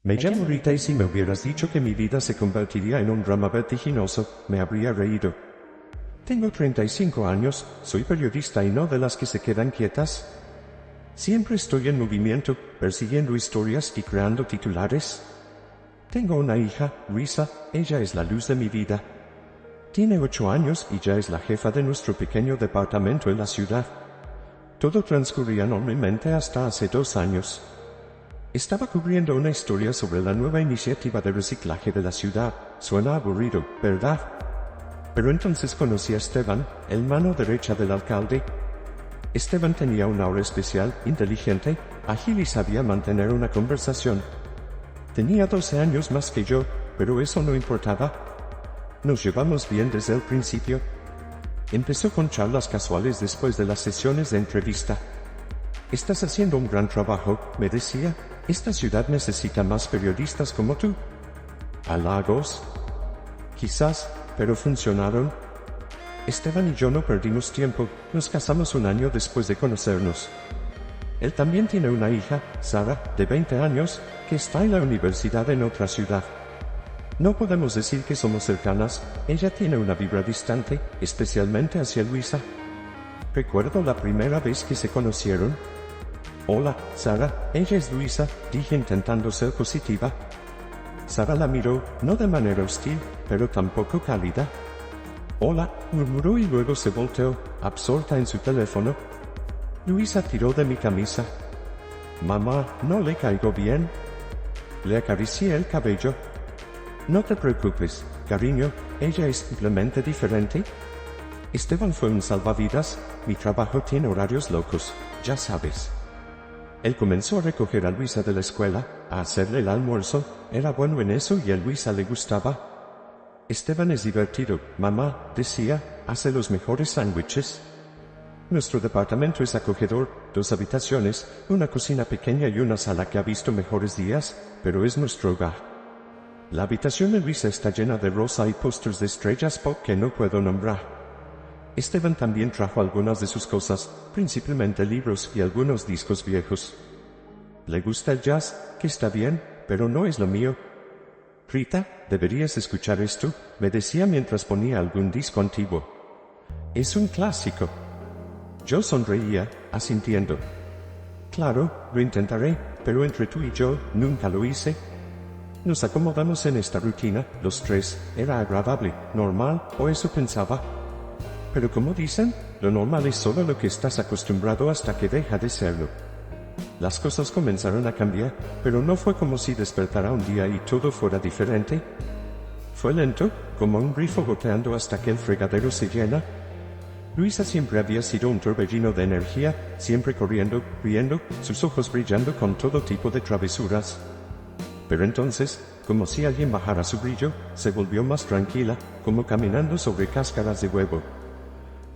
Me llamo Rita y si me hubieras dicho que mi vida se convertiría en un drama vertiginoso, me habría reído. Tengo 35 años, soy periodista y no de las que se quedan quietas. Siempre estoy en movimiento, persiguiendo historias y creando titulares. Tengo una hija, Luisa, ella es la luz de mi vida. Tiene 8 años y ya es la jefa de nuestro pequeño departamento en la ciudad. Todo transcurría normalmente hasta hace 2 años. Estaba cubriendo una historia sobre la nueva iniciativa de reciclaje de la ciudad. Suena aburrido, ¿verdad? Pero entonces conocí a Esteban, el mano derecha del alcalde. Esteban tenía un aura especial, inteligente, ágil y sabía mantener una conversación. Tenía 12 años más que yo, pero eso no importaba. Nos llevamos bien desde el principio. Empezó con charlas casuales después de las sesiones de entrevista. «Estás haciendo un gran trabajo», me decía. «Esta ciudad necesita más periodistas como tú». ¿Halagos? Quizás, pero funcionaron. Esteban y yo no perdimos tiempo, nos casamos un año después de conocernos. Él también tiene una hija, Sara, de 20 años, que está en la universidad en otra ciudad. No podemos decir que somos cercanas, ella tiene una vibra distante, especialmente hacia Luisa. Recuerdo la primera vez que se conocieron. «Hola, Sara, ella es Luisa», dije intentando ser positiva. Sara la miró, no de manera hostil, pero tampoco cálida. «Hola», murmuró y luego se volteó, absorta en su teléfono. Luisa tiró de mi camisa. «Mamá, ¿no le caigo bien?» Le acaricié el cabello. «No te preocupes, cariño, ella es simplemente diferente». Esteban fue un salvavidas, mi trabajo tiene horarios locos, ya sabes. Él comenzó a recoger a Luisa de la escuela, a hacerle el almuerzo, era bueno en eso y a Luisa le gustaba. «Esteban es divertido, mamá», decía, «hace los mejores sándwiches». Nuestro departamento es acogedor, 2 habitaciones, una cocina pequeña y una sala que ha visto mejores días, pero es nuestro hogar. La habitación de Luisa está llena de rosa y pósters de estrellas pop que no puedo nombrar. Esteban también trajo algunas de sus cosas, principalmente libros y algunos discos viejos. Le gusta el jazz, que está bien, pero no es lo mío. «Rita, deberías escuchar esto», me decía mientras ponía algún disco antiguo. «Es un clásico». Yo sonreía, asintiendo. «Claro, lo intentaré, pero entre tú y yo, nunca lo hice». Nos acomodamos en esta rutina, los tres, era agradable, normal, o eso pensaba. Pero como dicen, lo normal es solo lo que estás acostumbrado hasta que deja de serlo. Las cosas comenzaron a cambiar, pero no fue como si despertara un día y todo fuera diferente. Fue lento, como un grifo goteando hasta que el fregadero se llena. Luisa siempre había sido un torbellino de energía, siempre corriendo, riendo, sus ojos brillando con todo tipo de travesuras. Pero entonces, como si alguien bajara su brillo, se volvió más tranquila, como caminando sobre cáscaras de huevo.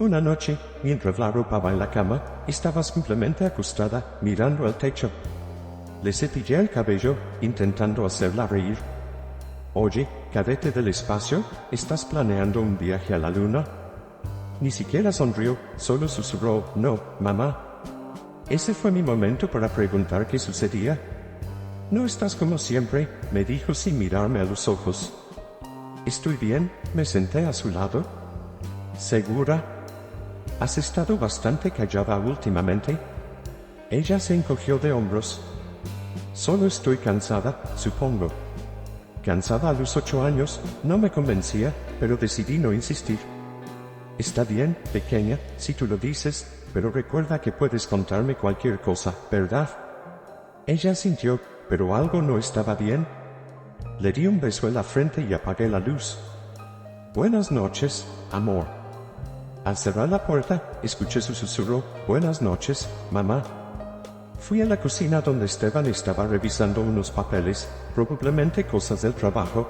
Una noche, mientras la arropaba en la cama, estaba simplemente acostada, mirando al techo. Le cepillé el cabello, intentando hacerla reír. «Oye, cadete del espacio, ¿estás planeando un viaje a la luna?» Ni siquiera sonrió, solo susurró, «No, mamá». Ese fue mi momento para preguntar qué sucedía. «No estás como siempre», me dijo sin mirarme a los ojos. «Estoy bien», me senté a su lado. «¿Segura? ¿Has estado bastante callada últimamente?» Ella se encogió de hombros. «Solo estoy cansada, supongo». Cansada a los 8 años, no me convencía, pero decidí no insistir. «Está bien, pequeña, si tú lo dices, pero recuerda que puedes contarme cualquier cosa, ¿verdad?» Ella sintió, pero algo no estaba bien. Le di un beso en la frente y apagué la luz. «Buenas noches, amor». Al cerrar la puerta, escuché su susurro, «Buenas noches, mamá». Fui a la cocina donde Esteban estaba revisando unos papeles, probablemente cosas del trabajo.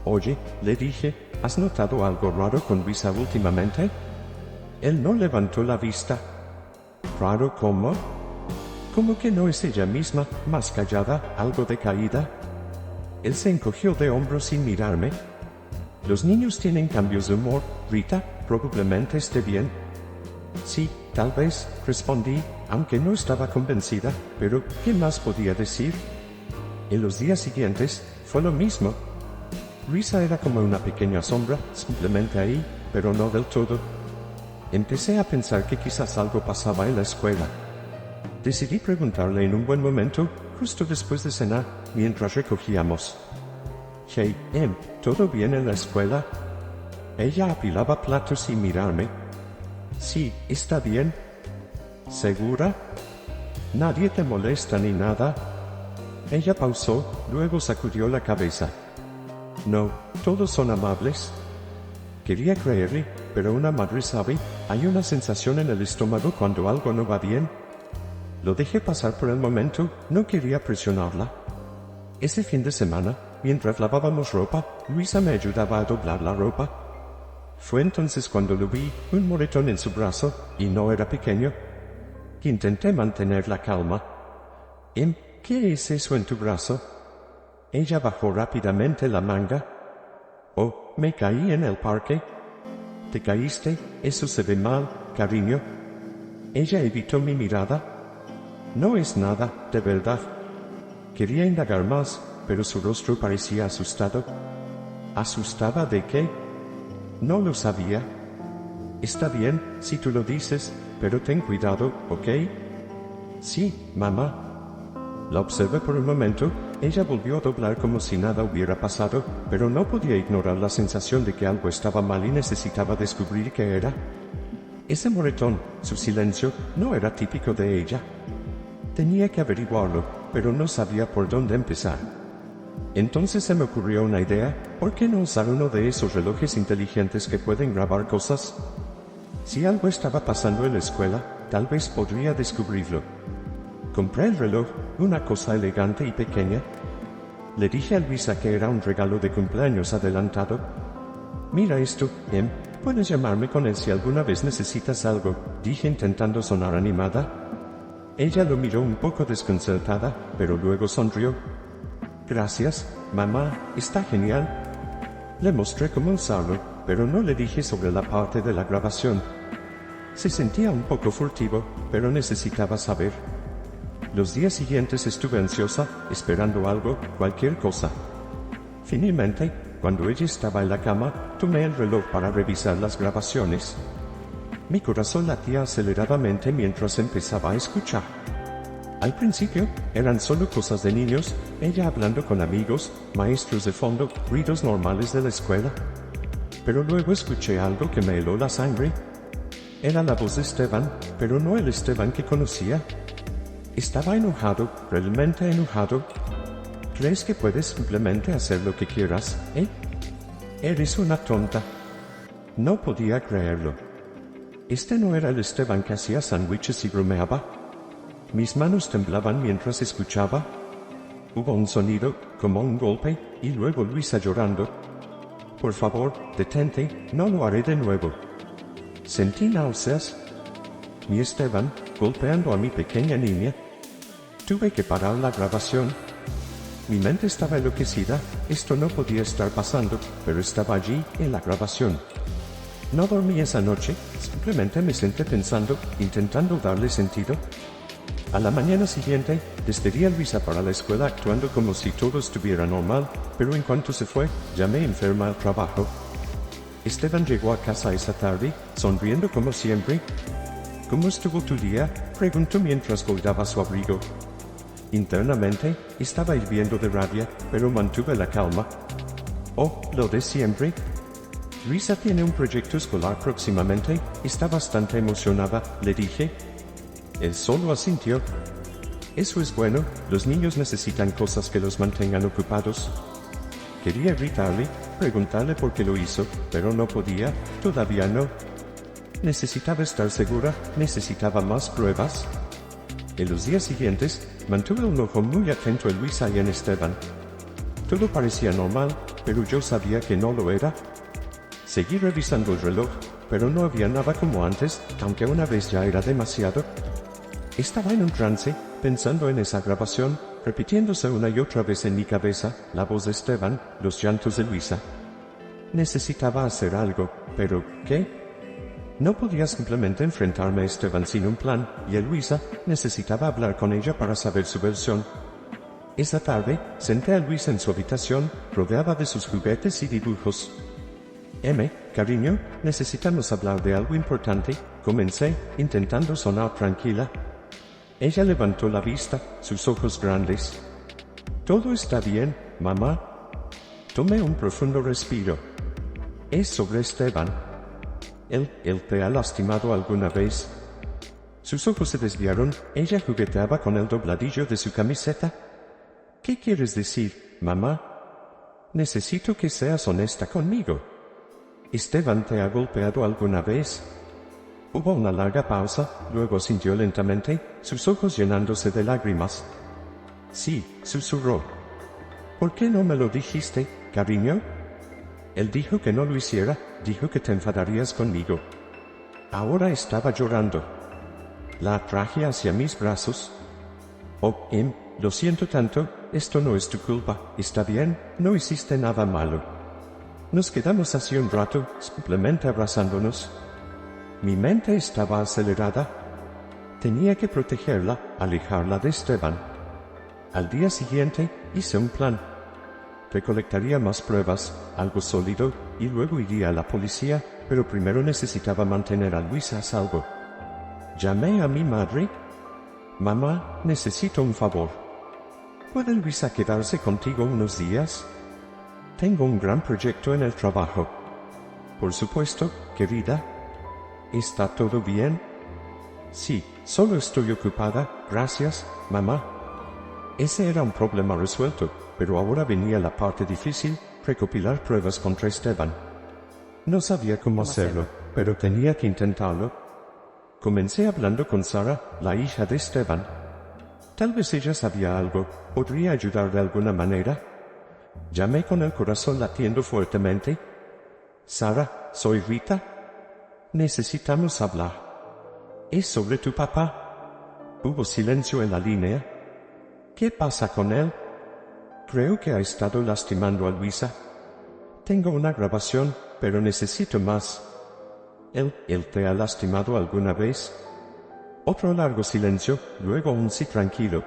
«Oye», le dije, «¿has notado algo raro con Luisa últimamente?» Él no levantó la vista. «¿Raro cómo?» «¿Cómo que no es ella misma, más callada, algo decaída?» Él se encogió de hombros sin mirarme. «Los niños tienen cambios de humor, Rita, probablemente esté bien». «Sí, tal vez», respondí, aunque no estaba convencida, pero ¿qué más podía decir? En los días siguientes, fue lo mismo. Luisa era como una pequeña sombra, simplemente ahí, pero no del todo. Empecé a pensar que quizás algo pasaba en la escuela. Decidí preguntarle en un buen momento, justo después de cenar, mientras recogíamos. Hey, ¿todo bien en la escuela? Ella apilaba platos y mirarme. Sí, está bien. ¿Segura? ¿Nadie te molesta ni nada? Ella pausó, luego sacudió la cabeza. No, todos son amables. Quería creerle, pero una madre sabe, hay una sensación en el estómago cuando algo no va bien. Lo dejé pasar por el momento, no quería presionarla. Ese fin de semana, mientras lavábamos ropa, Luisa me ayudaba a doblar la ropa. Fue entonces cuando lo vi, un moretón en su brazo, y no era pequeño. Intenté mantener la calma. ¿Qué es eso en tu brazo? Ella bajó rápidamente la manga. Oh, me caí en el parque. ¿Te caíste? Eso se ve mal, cariño. Ella evitó mi mirada. No es nada, de verdad. Quería indagar más, pero su rostro parecía asustado. ¿Asustada de qué? No lo sabía. Está bien, si tú lo dices, pero ten cuidado, ¿ok? Sí, mamá. La observé por un momento, ella volvió a doblar como si nada hubiera pasado, pero no podía ignorar la sensación de que algo estaba mal y necesitaba descubrir qué era. Ese moretón, su silencio, no era típico de ella. Tenía que averiguarlo, pero no sabía por dónde empezar. Entonces se me ocurrió una idea, ¿por qué no usar uno de esos relojes inteligentes que pueden grabar cosas? Si algo estaba pasando en la escuela, tal vez podría descubrirlo. Compré el reloj, una cosa elegante y pequeña. Le dije a Luisa que era un regalo de cumpleaños adelantado. Mira esto, puedes llamarme con él si alguna vez necesitas algo, dije intentando sonar animada. Ella lo miró un poco desconcertada, pero luego sonrió. Gracias, mamá, está genial. Le mostré cómo usarlo, pero no le dije sobre la parte de la grabación. Se sentía un poco furtivo, pero necesitaba saber. Los días siguientes estuve ansiosa, esperando algo, cualquier cosa. Finalmente, cuando ella estaba en la cama, tomé el reloj para revisar las grabaciones. Mi corazón latía aceleradamente mientras empezaba a escuchar. Al principio, eran solo cosas de niños, ella hablando con amigos, maestros de fondo, ruidos normales de la escuela. Pero luego escuché algo que me heló la sangre. Era la voz de Esteban, pero no el Esteban que conocía. Estaba enojado, realmente enojado. ¿Crees que puedes simplemente hacer lo que quieras, Eres una tonta. No podía creerlo. Este no era el Esteban que hacía sándwiches y bromeaba. Mis manos temblaban mientras escuchaba. Hubo un sonido, como un golpe, y luego Luisa llorando. Por favor, detente, no lo haré de nuevo. Sentí náuseas. Mi Esteban, golpeando a mi pequeña niña. Tuve que parar la grabación. Mi mente estaba enloquecida, esto no podía estar pasando, pero estaba allí, en la grabación. No dormí esa noche, simplemente me senté pensando, intentando darle sentido. A la mañana siguiente, despedí a Luisa para la escuela actuando como si todo estuviera normal, pero en cuanto se fue, llamé enferma al trabajo. Esteban llegó a casa esa tarde, sonriendo como siempre. ¿Cómo estuvo tu día?, preguntó mientras colgaba su abrigo. Internamente, estaba hirviendo de rabia, pero mantuve la calma. Oh, lo de siempre. Luisa tiene un proyecto escolar próximamente, está bastante emocionada, le dije. Él solo asintió. Eso es bueno, los niños necesitan cosas que los mantengan ocupados. Quería gritarle, preguntarle por qué lo hizo, pero no podía, todavía no. Necesitaba estar segura, necesitaba más pruebas. En los días siguientes, mantuve un ojo muy atento en Luisa y en Esteban. Todo parecía normal, pero yo sabía que no lo era. Seguí revisando el reloj, pero no había nada como antes, aunque una vez ya era demasiado. Estaba en un trance, pensando en esa grabación, repitiéndose una y otra vez en mi cabeza, la voz de Esteban, los llantos de Luisa. Necesitaba hacer algo, pero ¿qué? No podía simplemente enfrentarme a Esteban sin un plan, y a Luisa necesitaba hablar con ella para saber su versión. Esa tarde, senté a Luisa en su habitación, rodeada de sus juguetes y dibujos. Cariño, necesitamos hablar de algo importante, comencé, intentando sonar tranquila. Ella levantó la vista, sus ojos grandes. Todo está bien, mamá. Tomé un profundo respiro. Es sobre Esteban. ¿Él te ha lastimado alguna vez? Sus ojos se desviaron, ella jugueteaba con el dobladillo de su camiseta. ¿Qué quieres decir, mamá? Necesito que seas honesta conmigo. ¿Esteban te ha golpeado alguna vez? Hubo una larga pausa, luego sintió lentamente, sus ojos llenándose de lágrimas. Sí, susurró. ¿Por qué no me lo dijiste, cariño? Él dijo que no lo hiciera, dijo que te enfadarías conmigo. Ahora estaba llorando. La atraje hacia mis brazos. Oh, lo siento tanto, esto no es tu culpa, ¿está bien? No hiciste nada malo. Nos quedamos así un rato, simplemente abrazándonos. Mi mente estaba acelerada. Tenía que protegerla, alejarla de Esteban. Al día siguiente, hice un plan. Recolectaría más pruebas, algo sólido, y luego iría a la policía, pero primero necesitaba mantener a Luisa a salvo. Llamé a mi madre. Mamá, necesito un favor. ¿Puede Luisa quedarse contigo unos días? Tengo un gran proyecto en el trabajo. Por supuesto, querida. ¿Está todo bien? Sí, solo estoy ocupada, gracias, mamá. Ese era un problema resuelto, pero ahora venía la parte difícil, recopilar pruebas contra Esteban. No sabía cómo hacerlo, pero tenía que intentarlo. Comencé hablando con Sara, la hija de Esteban. Tal vez ella sabía algo, podría ayudar de alguna manera. Llamé con el corazón latiendo fuertemente. Sara, soy Rita. Necesitamos hablar. ¿Es sobre tu papá? Hubo silencio en la línea. ¿Qué pasa con él? Creo que ha estado lastimando a Luisa. Tengo una grabación, pero necesito más. ¿Él te ha lastimado alguna vez? Otro largo silencio, luego un sí tranquilo.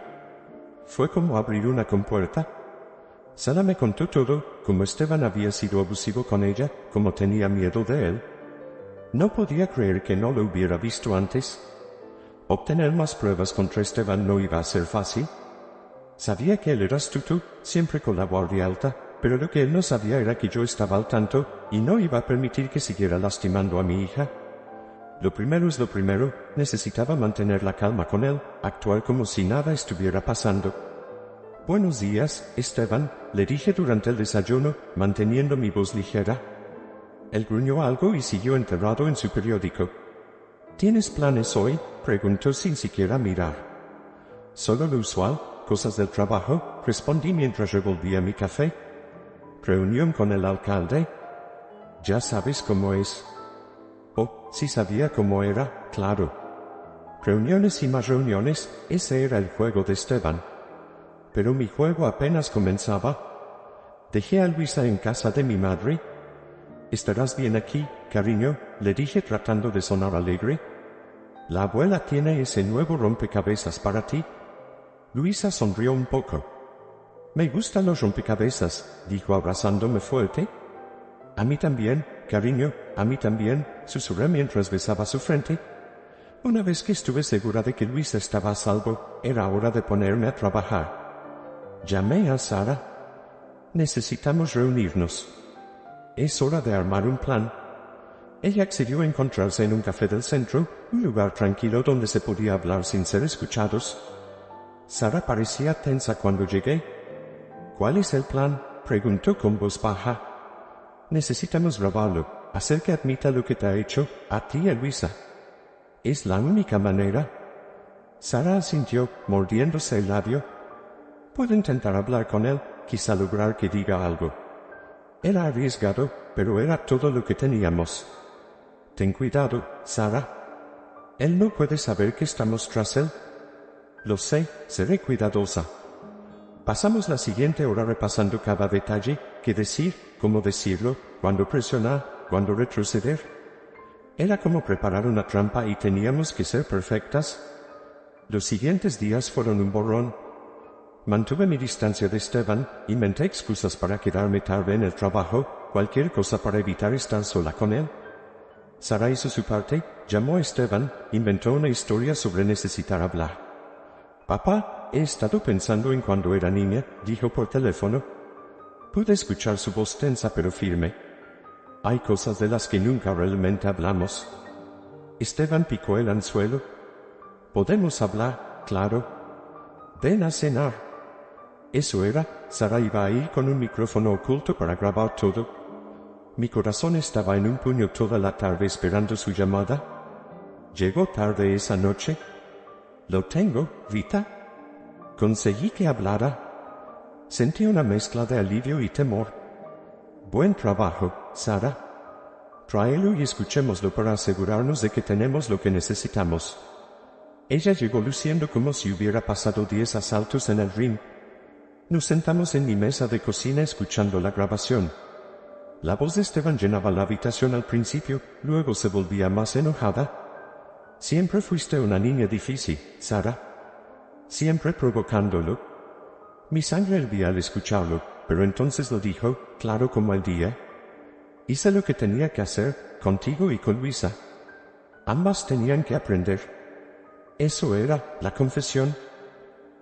Fue como abrir una compuerta. Sara me contó todo, cómo Esteban había sido abusivo con ella, cómo tenía miedo de él. No podía creer que no lo hubiera visto antes. Obtener más pruebas contra Esteban no iba a ser fácil. Sabía que él era astuto, siempre con la guardia alta, pero lo que él no sabía era que yo estaba al tanto, y no iba a permitir que siguiera lastimando a mi hija. Lo primero es lo primero, necesitaba mantener la calma con él, actuar como si nada estuviera pasando. Buenos días, Esteban, le dije durante el desayuno, manteniendo mi voz ligera. Él gruñó algo y siguió enterrado en su periódico. ¿Tienes planes hoy?, preguntó sin siquiera mirar. Solo lo usual, cosas del trabajo, respondí mientras revolvía mi café. ¿Reunión con el alcalde? Ya sabes cómo es. Oh, sí sabía cómo era, claro. Reuniones y más reuniones, ese era el juego de Esteban. Pero mi juego apenas comenzaba. Dejé a Luisa en casa de mi madre. ¿Estarás bien aquí, cariño?, le dije tratando de sonar alegre. La abuela tiene ese nuevo rompecabezas para ti. Luisa sonrió un poco. Me gustan los rompecabezas, dijo abrazándome fuerte. A mí también, cariño, a mí también, susurré mientras besaba su frente. Una vez que estuve segura de que Luisa estaba a salvo, era hora de ponerme a trabajar. Llamé a Sara. Necesitamos reunirnos. Es hora de armar un plan. Ella accedió a encontrarse en un café del centro, un lugar tranquilo donde se podía hablar sin ser escuchados. Sara parecía tensa cuando llegué. ¿Cuál es el plan?, preguntó con voz baja. Necesitamos grabarlo, hacer que admita lo que te ha hecho, a ti y a Luisa. ¿Es la única manera? Sara asintió, mordiéndose el labio. Puedo intentar hablar con él, quizá lograr que diga algo. Era arriesgado, pero era todo lo que teníamos. Ten cuidado, Sara. Él no puede saber que estamos tras él. Lo sé, seré cuidadosa. Pasamos la siguiente hora repasando cada detalle, qué decir, cómo decirlo, cuándo presionar, cuándo retroceder. Era como preparar una trampa y teníamos que ser perfectas. Los siguientes días fueron un borrón. Mantuve mi distancia de Esteban, inventé excusas para quedarme tarde en el trabajo, cualquier cosa para evitar estar sola con él. Sara hizo su parte, llamó a Esteban, inventó una historia sobre necesitar hablar. Papá, he estado pensando en cuando era niña, dijo por teléfono. Pude escuchar su voz tensa pero firme. Hay cosas de las que nunca realmente hablamos. Esteban picó el anzuelo. Podemos hablar, claro. Ven a cenar. Eso era, Sara iba a ir con un micrófono oculto para grabar todo. Mi corazón estaba en un puño toda la tarde esperando su llamada. Llegó tarde esa noche. Lo tengo, Rita. Conseguí que hablara. Sentí una mezcla de alivio y temor. Buen trabajo, Sara. Tráelo y escuchémoslo para asegurarnos de que tenemos lo que necesitamos. Ella llegó luciendo como si hubiera pasado 10 asaltos en el ring. Nos sentamos en mi mesa de cocina escuchando la grabación. La voz de Esteban llenaba la habitación al principio, luego se volvía más enojada. Siempre fuiste una niña difícil, Sara. Siempre provocándolo. Mi sangre hervía al escucharlo, pero entonces lo dijo, claro como el día. Hice lo que tenía que hacer, contigo y con Luisa. Ambas tenían que aprender. Eso era, la confesión.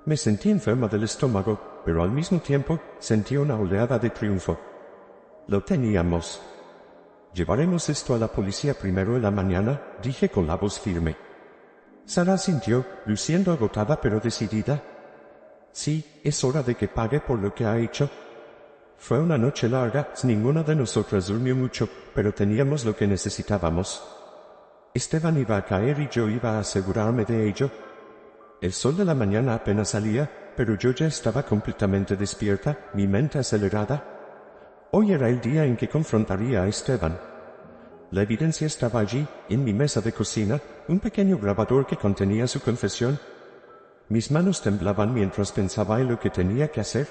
Me sentí enferma del estómago, pero al mismo tiempo, sentí una oleada de triunfo. Lo teníamos. Llevaremos esto a la policía primero en la mañana, dije con la voz firme. Sara asintió, luciendo agotada pero decidida. Sí, es hora de que pague por lo que ha hecho. Fue una noche larga, ninguna de nosotras durmió mucho, pero teníamos lo que necesitábamos. Esteban iba a caer y yo iba a asegurarme de ello. El sol de la mañana apenas salía, pero yo ya estaba completamente despierta, mi mente acelerada. Hoy era el día en que confrontaría a Esteban. La evidencia estaba allí, en mi mesa de cocina, un pequeño grabador que contenía su confesión. Mis manos temblaban mientras pensaba en lo que tenía que hacer.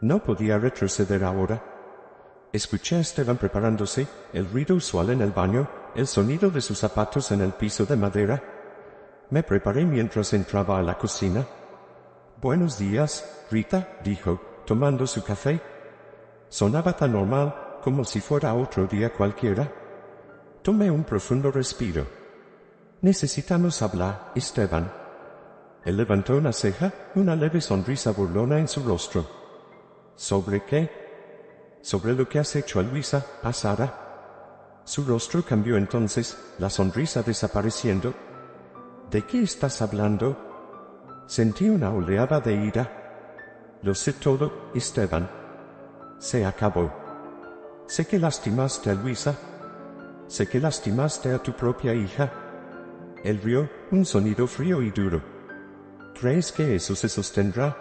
No podía retroceder ahora. Escuché a Esteban preparándose, el ruido usual en el baño, el sonido de sus zapatos en el piso de madera. Me preparé mientras entraba a la cocina. Buenos días, Rita, dijo, tomando su café. Sonaba tan normal, como si fuera otro día cualquiera. Tomé un profundo respiro. Necesitamos hablar, Esteban. Él levantó una ceja, una leve sonrisa burlona en su rostro. ¿Sobre qué? Sobre lo que has hecho a Luisa, a Sara. Su rostro cambió entonces, la sonrisa desapareciendo. ¿De qué estás hablando? Sentí una oleada de ira. Lo sé todo, Esteban. Se acabó. Sé que lastimaste a Luisa. Sé que lastimaste a tu propia hija. Él rió, un sonido frío y duro. ¿Crees que eso se sostendrá?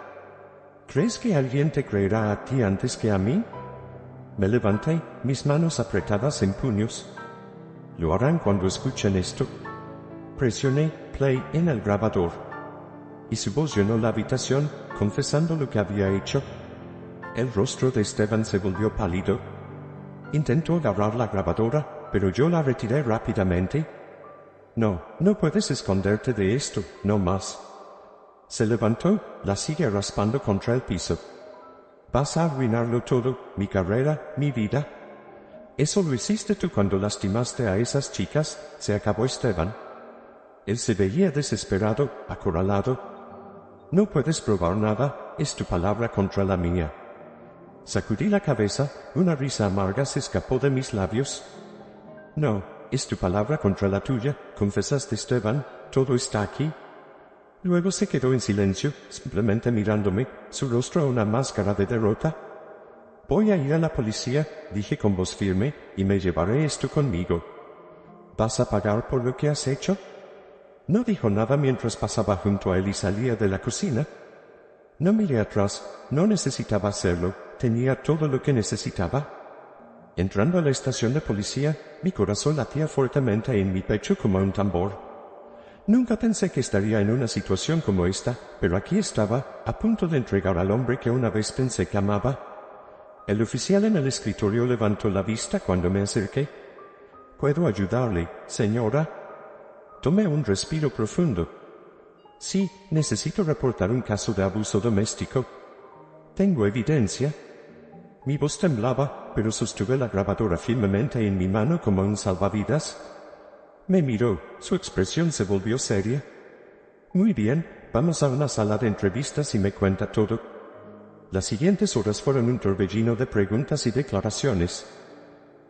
¿Crees que alguien te creerá a ti antes que a mí? Me levanté, mis manos apretadas en puños. Lo harán cuando escuchen esto. Presioné play en el grabador. Y su voz llenó la habitación, confesando lo que había hecho. El rostro de Esteban se volvió pálido. Intentó agarrar la grabadora, pero yo la retiré rápidamente. No, no puedes esconderte de esto, no más. Se levantó, la sigue raspando contra el piso. Vas a arruinarlo todo, mi carrera, mi vida. Eso lo hiciste tú cuando lastimaste a esas chicas, se acabó Esteban. Él se veía desesperado, acorralado. No puedes probar nada, es tu palabra contra la mía. Sacudí la cabeza, una risa amarga se escapó de mis labios. No, es tu palabra contra la tuya, confesaste Esteban, todo está aquí. Luego se quedó en silencio, simplemente mirándome, su rostro una máscara de derrota. Voy a ir a la policía, dije con voz firme, y me llevaré esto conmigo. ¿Vas a pagar por lo que has hecho? No dijo nada mientras pasaba junto a él y salía de la cocina. No miré atrás, no necesitaba hacerlo, tenía todo lo que necesitaba. Entrando a la estación de policía, mi corazón latía fuertemente en mi pecho como un tambor. Nunca pensé que estaría en una situación como esta, pero aquí estaba, a punto de entregar al hombre que una vez pensé que amaba. El oficial en el escritorio levantó la vista cuando me acerqué. ¿Puedo ayudarle, señora? Tomé un respiro profundo. Sí, necesito reportar un caso de abuso doméstico. ¿Tengo evidencia? Mi voz temblaba, pero sostuve la grabadora firmemente en mi mano como un salvavidas. Me miró, su expresión se volvió seria. Muy bien, vamos a una sala de entrevistas y me cuenta todo. Las siguientes horas fueron un torbellino de preguntas y declaraciones.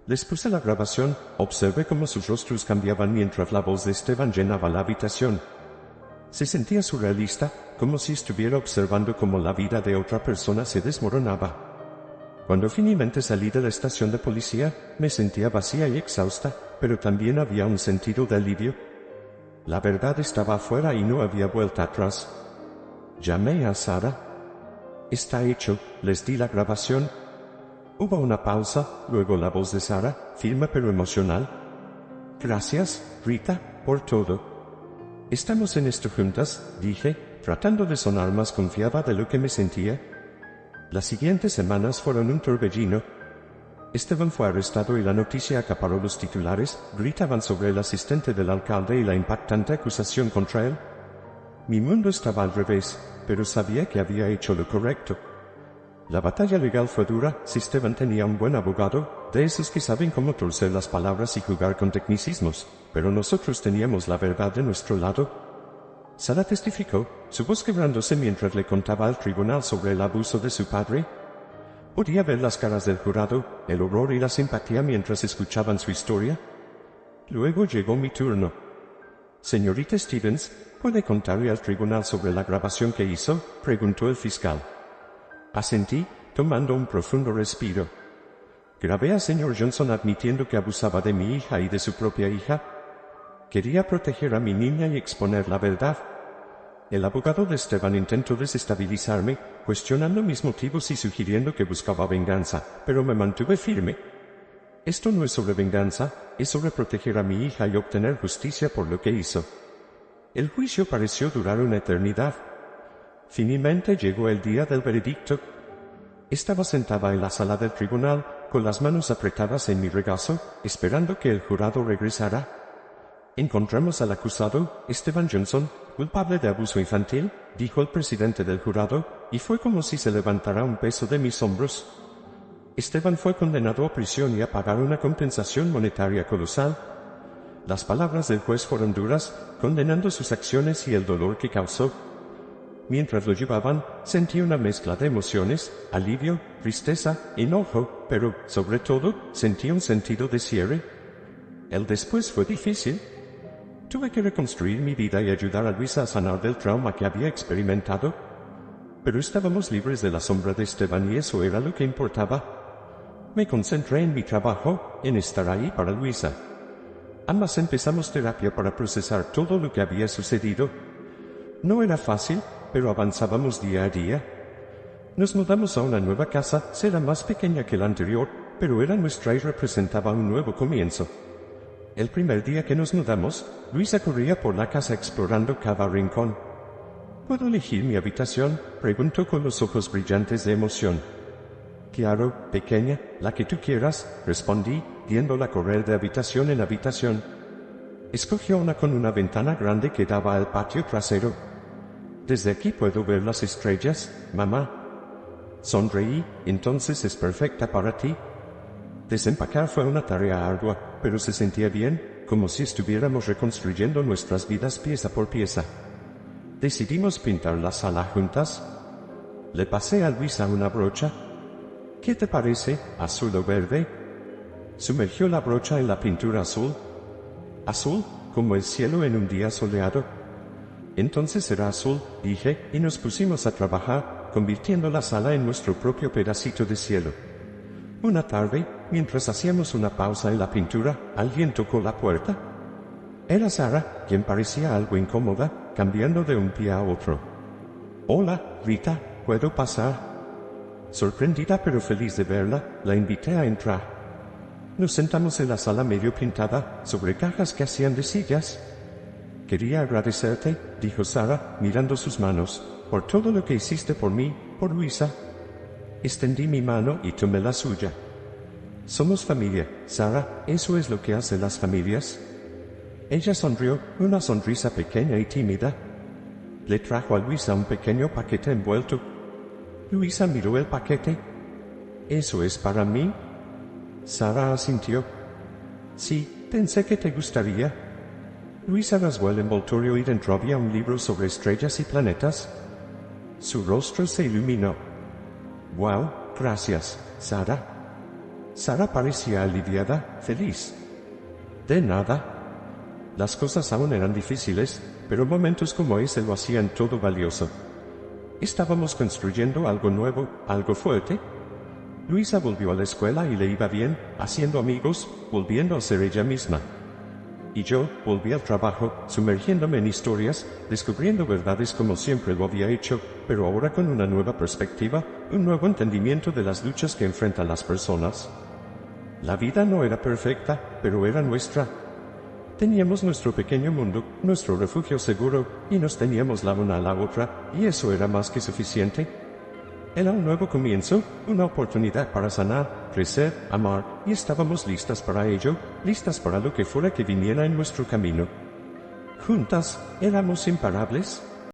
Les puse la grabación, observé cómo sus rostros cambiaban mientras la voz de Esteban llenaba la habitación. Se sentía surrealista, como si estuviera observando cómo la vida de otra persona se desmoronaba. Cuando finalmente salí de la estación de policía, me sentía vacía y exhausta, pero también había un sentido de alivio. La verdad estaba afuera y no había vuelta atrás. Llamé a Sara. Está hecho, les di la grabación. Hubo una pausa, luego la voz de Sara, firme pero emocional. Gracias, Rita, por todo. Estamos en esto juntas, dije, tratando de sonar más confiada de lo que me sentía. Las siguientes semanas fueron un torbellino. Esteban fue arrestado y la noticia acaparó los titulares, gritaban sobre el asistente del alcalde y la impactante acusación contra él. Mi mundo estaba al revés, pero sabía que había hecho lo correcto. La batalla legal fue dura, si Esteban tenía un buen abogado, de esos que saben cómo torcer las palabras y jugar con tecnicismos, pero nosotros teníamos la verdad de nuestro lado. Sara testificó, su voz quebrándose mientras le contaba al tribunal sobre el abuso de su padre. Podía ver las caras del jurado, el horror y la simpatía mientras escuchaban su historia. Luego llegó mi turno. Señorita Stevens, ¿puede contarle al tribunal sobre la grabación que hizo?, preguntó el fiscal. Asentí, tomando un profundo respiro. Grabé al señor Johnson admitiendo que abusaba de mi hija y de su propia hija. Quería proteger a mi niña y exponer la verdad. El abogado de Esteban intentó desestabilizarme, cuestionando mis motivos y sugiriendo que buscaba venganza, pero me mantuve firme. Esto no es sobre venganza, es sobre proteger a mi hija y obtener justicia por lo que hizo. El juicio pareció durar una eternidad. Finalmente llegó el día del veredicto. Estaba sentada en la sala del tribunal, con las manos apretadas en mi regazo, esperando que el jurado regresara. Encontramos al acusado, Esteban Johnson, culpable de abuso infantil, dijo el presidente del jurado, y fue como si se levantara un peso de mis hombros. Esteban fue condenado a prisión y a pagar una compensación monetaria colosal. Las palabras del juez fueron duras, condenando sus acciones y el dolor que causó. Mientras lo llevaban, sentí una mezcla de emociones, alivio, tristeza, enojo, pero, sobre todo, sentí un sentido de cierre. El después fue difícil. Tuve que reconstruir mi vida y ayudar a Luisa a sanar del trauma que había experimentado. Pero estábamos libres de la sombra de Esteban y eso era lo que importaba. Me concentré en mi trabajo, en estar ahí para Luisa. Ambas empezamos terapia para procesar todo lo que había sucedido. No era fácil, pero avanzábamos día a día. Nos mudamos a una nueva casa, será más pequeña que la anterior, pero era nuestra y representaba un nuevo comienzo. El primer día que nos mudamos, Luisa corría por la casa explorando cada rincón. ¿Puedo elegir mi habitación?, preguntó con los ojos brillantes de emoción. Claro, pequeña, la que tú quieras, respondí, viéndola correr de habitación en habitación. Escogió una con una ventana grande que daba al patio trasero. Desde aquí puedo ver las estrellas, mamá. Sonreí, entonces es perfecta para ti. Desempacar fue una tarea ardua, pero se sentía bien, como si estuviéramos reconstruyendo nuestras vidas pieza por pieza. Decidimos pintar la sala juntas. Le pasé a Luisa una brocha. ¿Qué te parece, azul o verde? Sumergió la brocha en la pintura azul. Azul, como el cielo en un día soleado. Entonces será azul, dije, y nos pusimos a trabajar, convirtiendo la sala en nuestro propio pedacito de cielo. Una tarde, mientras hacíamos una pausa en la pintura, alguien tocó la puerta. Era Sara, quien parecía algo incómoda, cambiando de un pie a otro. Hola, Rita, ¿puedo pasar? Sorprendida pero feliz de verla, la invité a entrar. Nos sentamos en la sala medio pintada, sobre cajas que hacían de sillas. Quería agradecerte, dijo Sara, mirando sus manos, por todo lo que hiciste por mí, por Luisa. Extendí mi mano y tomé la suya. Somos familia, Sara, eso es lo que hace las familias. Ella sonrió, una sonrisa pequeña y tímida. Le trajo a Luisa un pequeño paquete envuelto. Luisa miró el paquete. ¿Eso es para mí? Sara asintió. Sí, pensé que te gustaría. Luisa rasgó el envoltorio y dentro había un libro sobre estrellas y planetas. Su rostro se iluminó. «Wow, gracias, Sara». Sara parecía aliviada, feliz. «De nada». Las cosas aún eran difíciles, pero momentos como ese lo hacían todo valioso. Estábamos construyendo algo nuevo, algo fuerte. Luisa volvió a la escuela y le iba bien, haciendo amigos, volviendo a ser ella misma. Y yo volví al trabajo, sumergiéndome en historias, descubriendo verdades como siempre lo había hecho, pero ahora con una nueva perspectiva, un nuevo entendimiento de las luchas que enfrentan las personas. La vida no era perfecta, pero era nuestra. Teníamos nuestro pequeño mundo, nuestro refugio seguro, y nos teníamos la una a la otra, y eso era más que suficiente. Era un nuevo comienzo, una oportunidad para sanar, crecer, amar, y estábamos listas para ello, listas para lo que fuera que viniera en nuestro camino. Juntas, éramos imparables.